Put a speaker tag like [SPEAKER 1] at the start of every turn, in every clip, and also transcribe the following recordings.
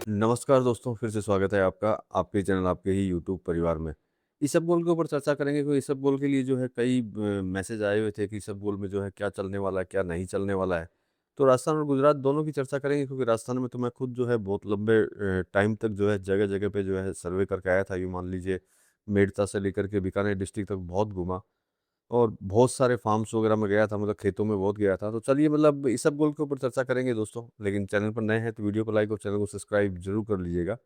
[SPEAKER 1] नमस्कार दोस्तों, फिर से स्वागत है आपका आपके चैनल आपके ही यूट्यूब परिवार में। इसबगोल के ऊपर चर्चा करेंगे क्योंकि इसबगोल के लिए जो है कई मैसेज आए हुए थे कि इसबगोल में जो है क्या चलने वाला है, क्या नहीं चलने वाला है। तो राजस्थान और गुजरात दोनों की चर्चा करेंगे क्योंकि राजस्थान में तो मैं खुद जो है बहुत लंबे टाइम तक जो है जगह-जगह पे जो है सर्वे करके आया था। यूँ मान लीजिए मेड़ता से लेकर के बीकानेर डिस्ट्रिक्ट तक बहुत घूमा। और बहुत सारे फार्म्स वगैरह में गया था, मतलब खेतों में बहुत गया था। तो चलिए मतलब इसबगोल के ऊपर चर्चा करेंगे दोस्तों। लेकिन चैनल पर नए हैं तो वीडियो को लाइक और चैनल को सब्सक्राइब ज़रूर कर लीजिएगा।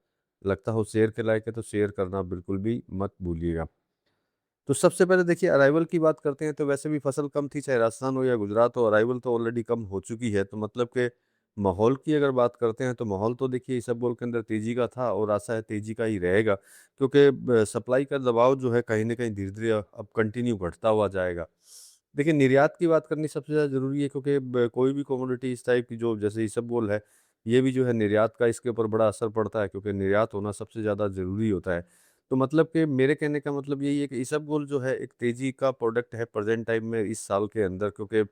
[SPEAKER 1] लगता हो शेयर के लायक है तो शेयर करना बिल्कुल भी मत भूलिएगा। तो सबसे पहले देखिए अराइवल की बात करते हैं तो वैसे भी फसल कम थी, चाहे राजस्थान हो या गुजरात हो, अराइवल तो ऑलरेडी कम हो चुकी है। तो मतलब के माहौल की अगर बात करते हैं तो माहौल तो देखिए इसबगोल के अंदर तेज़ी का था और आशा है तेज़ी का ही रहेगा क्योंकि सप्लाई का दबाव जो है कहीं न कहीं धीरे-धीरे अब कंटिन्यू बढ़ता हुआ जाएगा। देखिए निर्यात की बात करनी सबसे ज़्यादा ज़रूरी है क्योंकि कोई भी कमोडिटी इस टाइप की जो जैसे इसबगोल है, ये भी जो है निर्यात का इसके ऊपर बड़ा असर पड़ता है क्योंकि निर्यात होना सबसे ज़्यादा ज़रूरी होता है। तो मतलब कि मेरे कहने का मतलब यही है कि इसबगोल जो है एक तेज़ी का प्रोडक्ट है प्रेज़ेंट टाइम में इस साल के अंदर, क्योंकि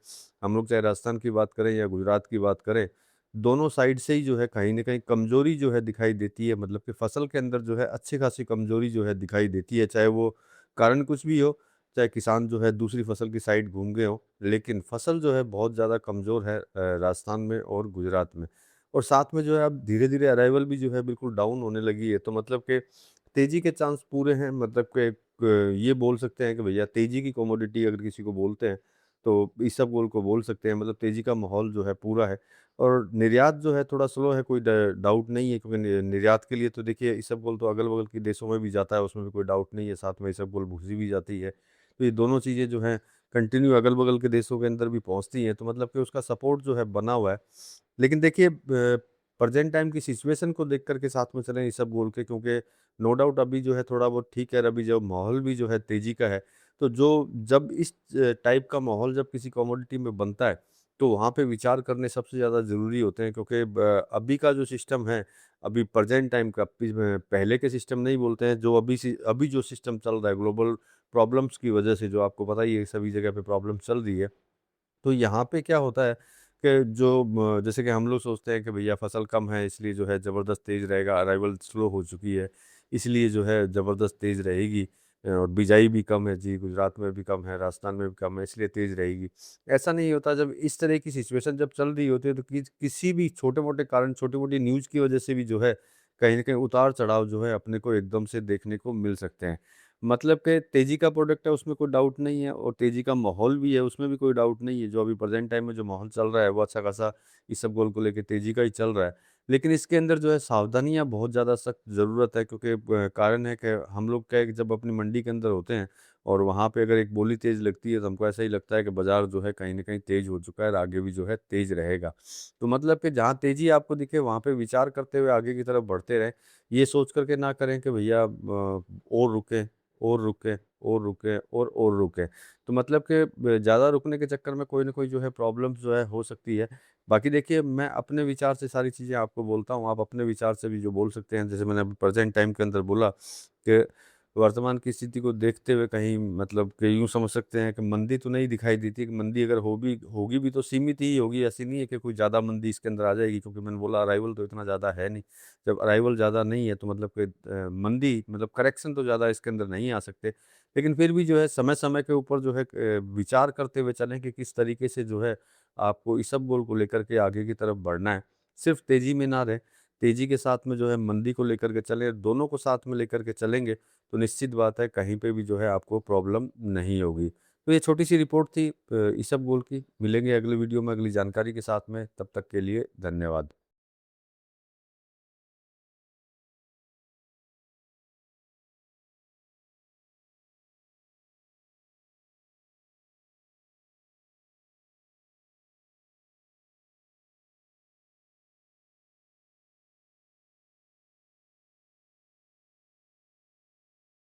[SPEAKER 1] हम लोग चाहे राजस्थान की बात करें या गुजरात की बात करें, दोनों साइड से ही जो है कहीं न कहीं कमज़ोरी जो है दिखाई देती है। मतलब कि फसल के अंदर जो है अच्छी खासी कमज़ोरी जो है दिखाई देती है, चाहे वो कारण कुछ भी हो, चाहे किसान जो है दूसरी फसल की साइड घूम गए हों, लेकिन फसल जो है बहुत ज़्यादा कमज़ोर है राजस्थान में और गुजरात में। और साथ में जो है अब धीरे-धीरे अराइवल भी जो है बिल्कुल डाउन होने लगी है। तो मतलब कि तेज़ी के चांस पूरे हैं, मतलब कि ये बोल सकते हैं कि भैया तेज़ी की कमोडिटी अगर किसी को बोलते हैं, तो इसबगोल को बोल सकते हैं। मतलब तेज़ी का माहौल जो है पूरा है और निर्यात जो है थोड़ा स्लो है, कोई डाउट नहीं है क्योंकि निर्यात के लिए तो देखिए इसबगोल तो अगल-बगल के देशों में भी जाता है, उसमें भी कोई डाउट नहीं है। साथ में इसबगोल भूसी भी जाती है। तो ये दोनों चीज़ें जो हैं कंटिन्यू अगल-बगल के देशों के अंदर भी पहुँचती हैं, तो मतलब कि उसका सपोर्ट जो है बना हुआ है। लेकिन देखिए प्रेज़ेंट टाइम की सिचुएशन को देख कर के साथ में चलें इसबगोल के, क्योंकि नो डाउट अभी जो है थोड़ा बहुत ठीक है, अभी जो माहौल भी जो है तेज़ी का है। तो जब इस टाइप का माहौल जब किसी कमोडिटी में बनता है, तो वहाँ पे विचार करने सबसे ज़्यादा ज़रूरी होते हैं क्योंकि अभी का जो सिस्टम है, अभी प्रेज़ेंट टाइम का पहले के सिस्टम नहीं बोलते हैं, जो अभी जो सिस्टम चल रहा है ग्लोबल प्रॉब्लम्स की वजह से, जो आपको पता ही है सभी जगह पे प्रॉब्लम चल रही है। तो यहाँ पे क्या होता है कि जैसे कि हम लोग सोचते हैं कि भैया फसल कम है इसलिए जो है ज़बरदस्त तेज़ रहेगा, अराइवल स्लो हो चुकी है, इसलिए जो है ज़बरदस्त तेज़ रहेगी और बिजाई भी कम है जी, गुजरात में भी कम है, राजस्थान में भी कम है इसलिए तेज़ रहेगी। ऐसा नहीं होता, जब इस तरह की सिचुएशन जब चल रही होती है तो किसी भी छोटे-मोटे कारण, छोटी-मोटी न्यूज़ की वजह से भी जो है कहीं न कहीं उतार-चढ़ाव जो है अपने को एकदम से देखने को मिल सकते हैं। मतलब कि तेज़ी का प्रोडक्ट है उसमें कोई डाउट नहीं है और तेज़ी का माहौल भी है उसमें भी कोई डाउट नहीं है। जो अभी प्रेज़ेंट टाइम में जो माहौल चल रहा है वो अच्छा खासा इसबगोल को लेके तेज़ी का ही चल रहा है। लेकिन इसके अंदर जो है सावधानियाँ बहुत ज़्यादा सख्त ज़रूरत है क्योंकि कारण है कि हम लोग क्या है कि जब अपनी मंडी के अंदर होते हैं और वहाँ पे अगर एक बोली तेज़ लगती है तो हमको ऐसा ही लगता है कि बाज़ार जो है कहीं न कहीं तेज़ हो चुका है और आगे भी जो है तेज़ रहेगा। तो मतलब कि जहाँ तेज़ी आपको दिखे वहाँ पे विचार करते हुए आगे की तरफ बढ़ते रहें। ये सोच कर के ना करें कि भैया और रुकें और रुकें, और रुकें और रुकें। तो मतलब कि ज़्यादा रुकने के चक्कर में कोई न कोई जो है प्रॉब्लम्स जो है हो सकती है। बाकी देखिए मैं अपने विचार से सारी चीज़ें आपको बोलता हूँ, आप अपने विचार से भी जो बोल सकते हैं। जैसे मैंने अभी प्रेज़ेंट टाइम के अंदर बोला कि वर्तमान की स्थिति को देखते हुए कहीं मतलब कि यूँ समझ सकते हैं कि मंदी तो नहीं दिखाई देती, कि मंदी अगर होगी भी तो सीमित ही होगी, ऐसी नहीं है कि कोई ज़्यादा मंदी इसके अंदर आ जाएगी क्योंकि मैंने बोला अराइवल तो इतना ज़्यादा है नहीं। जब अराइवल ज़्यादा नहीं है तो मतलब कि मंदी मतलब करेक्शन तो ज़्यादा इसके अंदर नहीं आ सकते। लेकिन फिर भी जो है समय-समय के ऊपर जो है विचार करते हुए चलें कि किस तरीके से जो है आपको इसबगोल को लेकर के आगे की तरफ बढ़ना है। सिर्फ़ तेज़ी में ना रहें, तेज़ी के साथ में जो है मंदी को लेकर के चलें, दोनों को साथ में लेकर के चलेंगे तो निश्चित बात है कहीं पे भी जो है आपको प्रॉब्लम नहीं होगी। तो ये छोटी-सी रिपोर्ट थी इसबगोल की। मिलेंगे अगले वीडियो में अगली जानकारी के साथ में, तब तक के लिए धन्यवाद।